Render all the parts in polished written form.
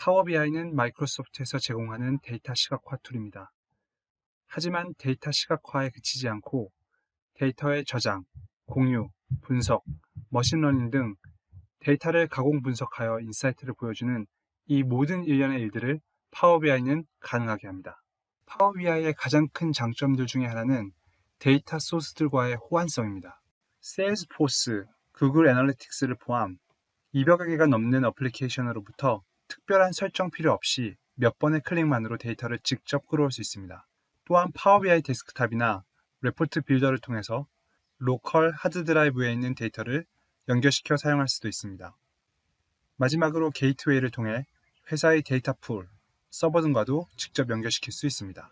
파워 BI는 마이크로소프트에서 제공하는 데이터 시각화 툴입니다. 하지만 데이터 시각화에 그치지 않고 데이터의 저장, 공유, 분석, 머신러닝 등 데이터를 가공 분석하여 인사이트를 보여주는 이 모든 일련의 일들을 파워 BI는 가능하게 합니다. 파워 BI의 가장 큰 장점들 중에 하나는 데이터 소스들과의 호환성입니다. 세일즈포스, 구글 애널리틱스를 포함 200여 개가 넘는 어플리케이션으로부터 특별한 설정 필요 없이 몇 번의 클릭만으로 데이터를 직접 끌어올 수 있습니다. 또한 파워 BI 데스크탑이나 레포트 빌더를 통해서 로컬 하드 드라이브에 있는 데이터를 연결시켜 사용할 수도 있습니다. 마지막으로 게이트웨이를 통해 회사의 데이터 풀, 서버 등과도 직접 연결시킬 수 있습니다.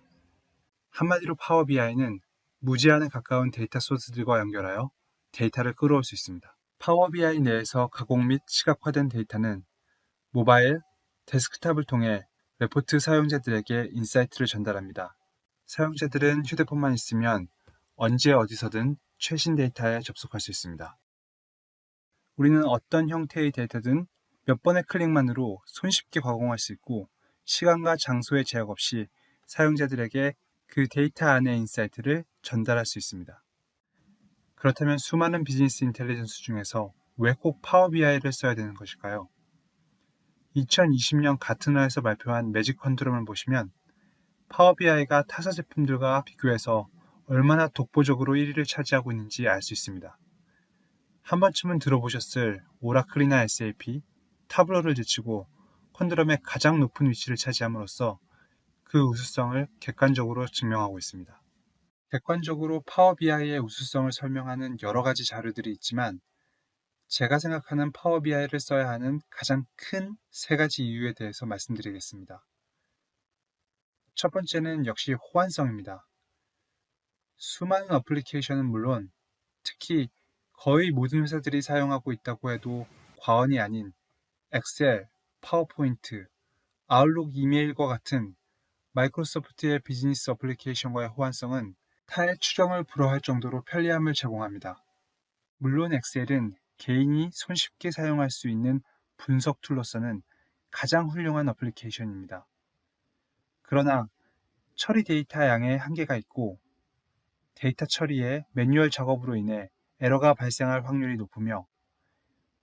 한마디로 파워 BI는 무제한에 가까운 데이터 소스들과 연결하여 데이터를 끌어올 수 있습니다. 파워 BI 내에서 가공 및 시각화된 데이터는 모바일, 데스크탑을 통해 레포트 사용자들에게 인사이트를 전달합니다. 사용자들은 휴대폰만 있으면 언제 어디서든 최신 데이터에 접속할 수 있습니다. 우리는 어떤 형태의 데이터든 몇 번의 클릭만으로 손쉽게 가공할 수 있고 시간과 장소의 제약 없이 사용자들에게 그 데이터 안의 인사이트를 전달할 수 있습니다. 그렇다면 수많은 비즈니스 인텔리전스 중에서 왜 꼭 파워 BI를 써야 되는 것일까요? 2020년 가트너에서 발표한 매직 컨트롤을 보시면 파워 BI가 타사 제품들과 비교해서 얼마나 독보적으로 1위를 차지하고 있는지 알 수 있습니다. 한 번쯤은 들어보셨을 오라클이나 SAP, 타블로를 제치고 컨드럼의 가장 높은 위치를 차지함으로써 그 우수성을 객관적으로 증명하고 있습니다. 객관적으로 파워 BI의 우수성을 설명하는 여러 가지 자료들이 있지만 제가 생각하는 파워 BI를 써야 하는 가장 큰 세 가지 이유에 대해서 말씀드리겠습니다. 첫 번째는 역시 호환성입니다. 수많은 어플리케이션은 물론 특히 거의 모든 회사들이 사용하고 있다고 해도 과언이 아닌 엑셀, 파워포인트, 아웃룩 이메일과 같은 마이크로소프트의 비즈니스 어플리케이션과의 호환성은 타의 추정을 불허할 정도로 편리함을 제공합니다. 물론 엑셀은 개인이 손쉽게 사용할 수 있는 분석 툴로서는 가장 훌륭한 어플리케이션입니다. 그러나 처리 데이터 양에 한계가 있고 데이터 처리에 매뉴얼 작업으로 인해 에러가 발생할 확률이 높으며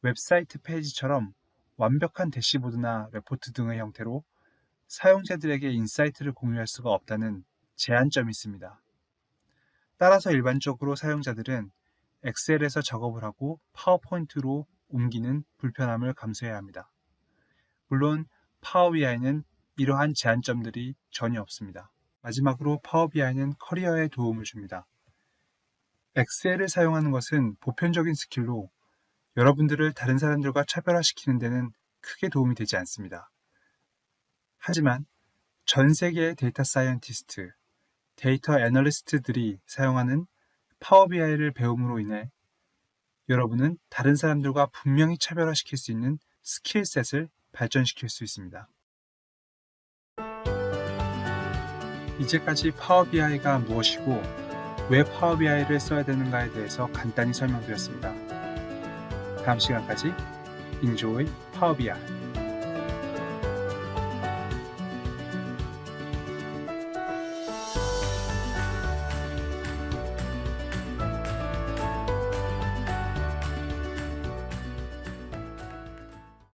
웹사이트 페이지처럼 완벽한 대시보드나 레포트 등의 형태로 사용자들에게 인사이트를 공유할 수가 없다는 제한점이 있습니다. 따라서 일반적으로 사용자들은 엑셀에서 작업을 하고 파워포인트로 옮기는 불편함을 감수해야 합니다. 물론 파워 BI는 이러한 제한점들이 전혀 없습니다. 마지막으로 파워 BI는 커리어에 도움을 줍니다. 엑셀을 사용하는 것은 보편적인 스킬로 여러분들을 다른 사람들과 차별화시키는 데는 크게 도움이 되지 않습니다. 하지만 전 세계의 데이터 사이언티스트, 데이터 애널리스트들이 사용하는 파워 BI를 배움으로 인해 여러분은 다른 사람들과 분명히 차별화시킬 수 있는 스킬셋을 발전시킬 수 있습니다. 이제까지 파워 BI가 무엇이고 왜 파워 BI를 써야 되는가에 대해서 간단히 설명드렸습니다. 다음 시간까지 Enjoy Power BI